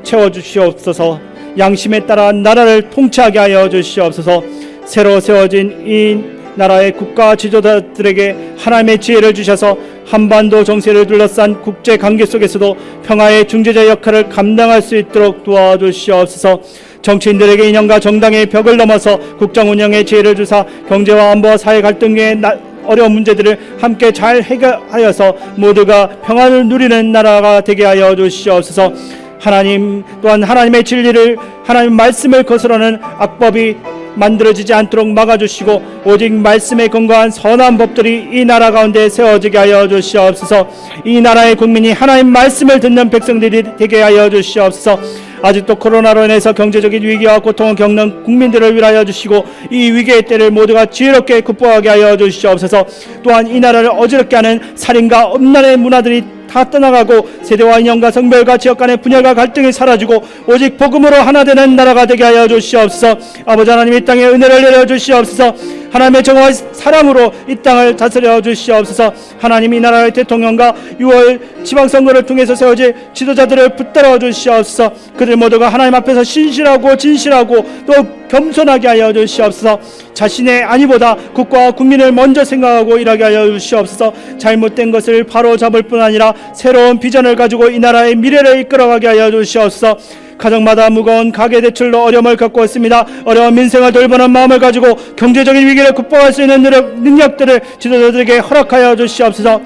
A: 채워주시옵소서. 양심에 따라 나라를 통치하게 하여 주시옵소서. 새로 세워진 이 나라의 국가 지도자들에게 하나님의 지혜를 주셔서 한반도 정세를 둘러싼 국제 관계 속에서도 평화의 중재자 역할을 감당할 수 있도록 도와주시옵소서. 정치인들에게 이념과 정당의 벽을 넘어서 국정 운영의 지혜를 주사 경제와 안보와 사회 갈등 등의 어려운 문제들을 함께 잘 해결하여서 모두가 평안을 누리는 나라가 되게 하여 주시옵소서. 하나님 또한 하나님의 진리를, 하나님 말씀을 거스르는 악법이 만들어지지 않도록 막아주시고 오직 말씀에 근거한 선한 법들이 이 나라 가운데 세워지게 하여 주시옵소서. 이 나라의 국민이 하나님 말씀을 듣는 백성들이 되게 하여 주시옵소서. 아직도 코로나로 인해서 경제적인 위기와 고통을 겪는 국민들을 위하여 주시고 이 위기의 때를 모두가 지혜롭게 극복하게 하여 주시옵소서. 또한 이 나라를 어지럽게 하는 살인과 음란의 문화들이 다 떠나가고 세대와 인연과 성별과 지역 간의 분열과 갈등이 사라지고 오직 복음으로 하나 되는 나라가 되게 하여 주시옵소서. 아버지 하나님, 이 땅에 은혜를 내려 주시옵소서. 하나님의 정화와 사랑으로 이 땅을 다스려 주시옵소서. 하나님, 이 나라의 대통령과 6월 지방선거를 통해서 세워질 지도자들을 붙들어 주시옵소서. 그들 모두가 하나님 앞에서 신실하고 진실하고 또 겸손하게 하여 주시옵소서. 자신의 안위보다 국가와 국민을 먼저 생각하고 일하게 하여 주시옵소서. 잘못된 것을 바로 잡을 뿐 아니라 새로운 비전을 가지고 이 나라의 미래를 이끌어가게 하여 주시옵소서. 가정마다 무거운 가계대출로 어려움을 겪고 있습니다. 어려운 민생을 돌보는 마음을 가지고 경제적인 위기를 극복할 수 있는 능력들을 지도자들에게 허락하여 주시옵소서.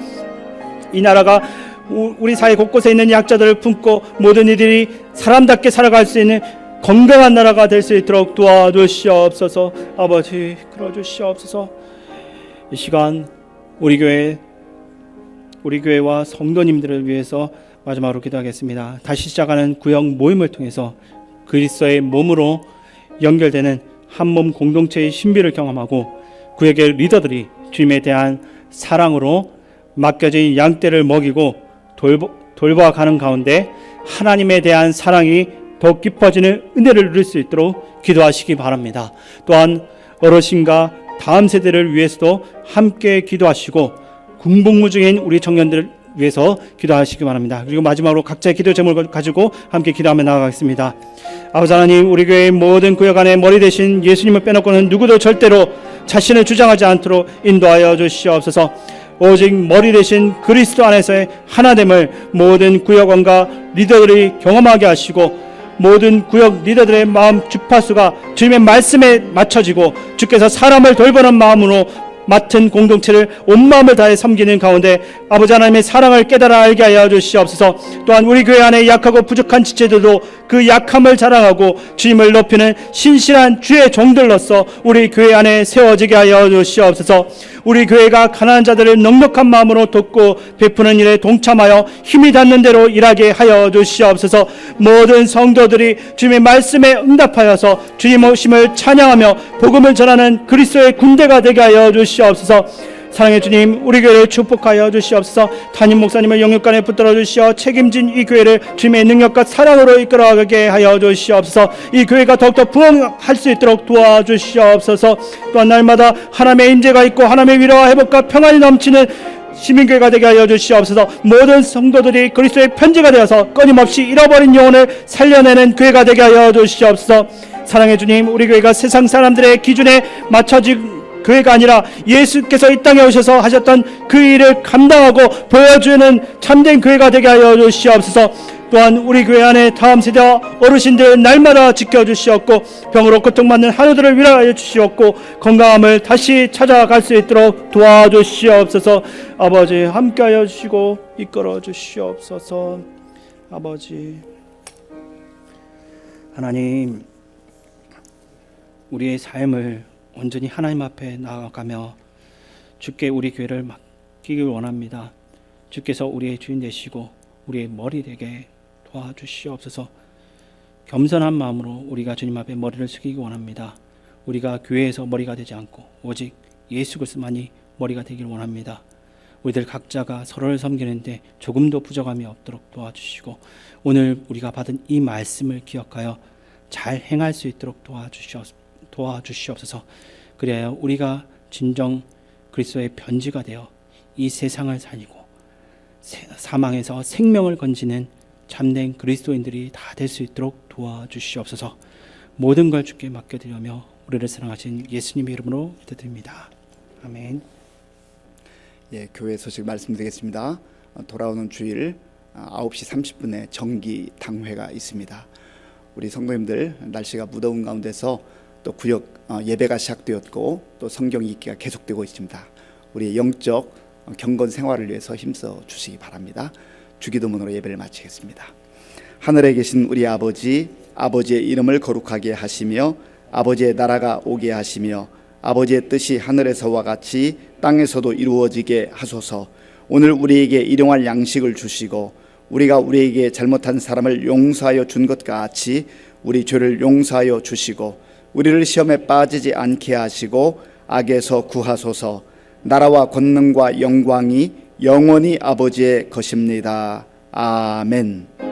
A: 이 나라가 우리 사회 곳곳에 있는 약자들을 품고 모든 이들이 사람답게 살아갈 수 있는 건강한 나라가 될 수 있도록 도와주시옵소서. 아버지, 그러주시옵소서. 이 시간 우리 교회와 성도님들을 위해서 마지막으로 기도하겠습니다. 다시 시작하는 구역 모임을 통해서 그리스도의 몸으로 연결되는 한몸 공동체의 신비를 경험하고 구역의 리더들이 주님에 대한 사랑으로 맡겨진 양떼를 먹이고 돌봐가는 가운데 하나님에 대한 사랑이 더욱 깊어지는 은혜를 누릴 수 있도록 기도하시기 바랍니다. 또한 어르신과 다음 세대를 위해서도 함께 기도하시고 군복무 중인 우리 청년들을 위해서 기도하시기 바랍니다. 그리고 마지막으로 각자의 기도 제목을 가지고 함께 기도하며 나아가겠습니다. 아버지 하나님, 우리 교회의 모든 구역 안에 머리 대신 예수님을 빼놓고는 누구도 절대로 자신을 주장하지 않도록 인도하여 주시옵소서. 오직 머리 대신 그리스도 안에서의 하나됨을 모든 구역원과 리더들이 경험하게 하시고 모든 구역 리더들의 마음 주파수가 주님의 말씀에 맞춰지고 주께서 사람을 돌보는 마음으로 맡은 공동체를 온 마음을 다해 섬기는 가운데 아버지 하나님의 사랑을 깨달아 알게 하여 주시옵소서. 또한 우리 교회 안에 약하고 부족한 지체들도 그 약함을 자랑하고 주님을 높이는 신실한 주의 종들로서 우리 교회 안에 세워지게 하여 주시옵소서. 우리 교회가 가난한 자들을 넉넉한 마음으로 돕고 베푸는 일에 동참하여 힘이 닿는 대로 일하게 하여 주시옵소서. 모든 성도들이 주님의 말씀에 응답하여서 주님 오심을 찬양하며 복음을 전하는 그리스도의 군대가 되게 하여 주시옵소서. 사랑의 주님, 우리 교회를 축복하여 주시옵소서. 담임 목사님을 영육간에 붙들어 주시어 책임진 이 교회를 주님의 능력과 사랑으로 이끌어가게 하여 주시옵소서. 이 교회가 더욱더 부흥할 수 있도록 도와주시옵소서. 또한 날마다 하나님의 인재가 있고 하나님의 위로와 회복과 평안이 넘치는 시민교회가 되게 하여 주시옵소서. 모든 성도들이 그리스도의 편지가 되어서 끊임없이 잃어버린 영혼을 살려내는 교회가 되게 하여 주시옵소서. 사랑의 주님, 우리 교회가 세상 사람들의 기준에 맞춰진 교회가 아니라 예수께서 이 땅에 오셔서 하셨던 그 일을 감당하고 보여주는 참된 교회가 되게 하여 주시옵소서. 또한 우리 교회 안에 다음 세대와 어르신들 날마다 지켜주시옵고 병으로 고통받는 한우들을 위로하여 주시옵고 건강함을 다시 찾아갈 수 있도록 도와주시옵소서. 아버지, 함께하여 주시고 이끌어 주시옵소서. 아버지 하나님, 우리의 삶을 온전히 하나님 앞에 나아가며 주께 우리 교회를 맡기길 원합니다. 주께서 우리의 주인 되시고 우리의 머리 되게 도와주시옵소서. 겸손한 마음으로 우리가 주님 앞에 머리를 숙이기 원합니다. 우리가 교회에서 머리가 되지 않고 오직 예수 그리스도만이 머리가 되길 원합니다. 우리들 각자가 서로를 섬기는데 조금도 부족함이 없도록 도와주시고 오늘 우리가 받은 이 말씀을 기억하여 잘 행할 수 있도록 도와주시옵소서. 그래야 우리가 진정 그리스도의 편지가 되어 이 세상을 살리고 사망에서 생명을 건지는 참된 그리스도인들이 다 될 수 있도록 도와주시옵소서. 모든 걸 주께 맡겨드리며 우리를 사랑하신 예수님의 이름으로 기도드립니다. 아멘.
C: 교회 소식 말씀드리겠습니다. 돌아오는 주일 9시 30분에 정기 당회가 있습니다. 우리 성도님들 날씨가 무더운 가운데서 또 구역 예배가 시작되었고 또 성경 읽기가 계속되고 있습니다. 우리 영적 경건 생활을 위해서 힘써 주시기 바랍니다. 주기도문으로 예배를 마치겠습니다. 하늘에 계신 우리 아버지, 아버지의 이름을 거룩하게 하시며 아버지의 나라가 오게 하시며 아버지의 뜻이 하늘에서와 같이 땅에서도 이루어지게 하소서. 오늘 우리에게 일용할 양식을 주시고 우리가 우리에게 잘못한 사람을 용서하여 준 것 같이 우리 죄를 용서하여 주시고 우리를 시험에 빠지지 않게 하시고 악에서 구하소서. 나라와 권능과 영광이 영원히 아버지의 것입니다. 아멘.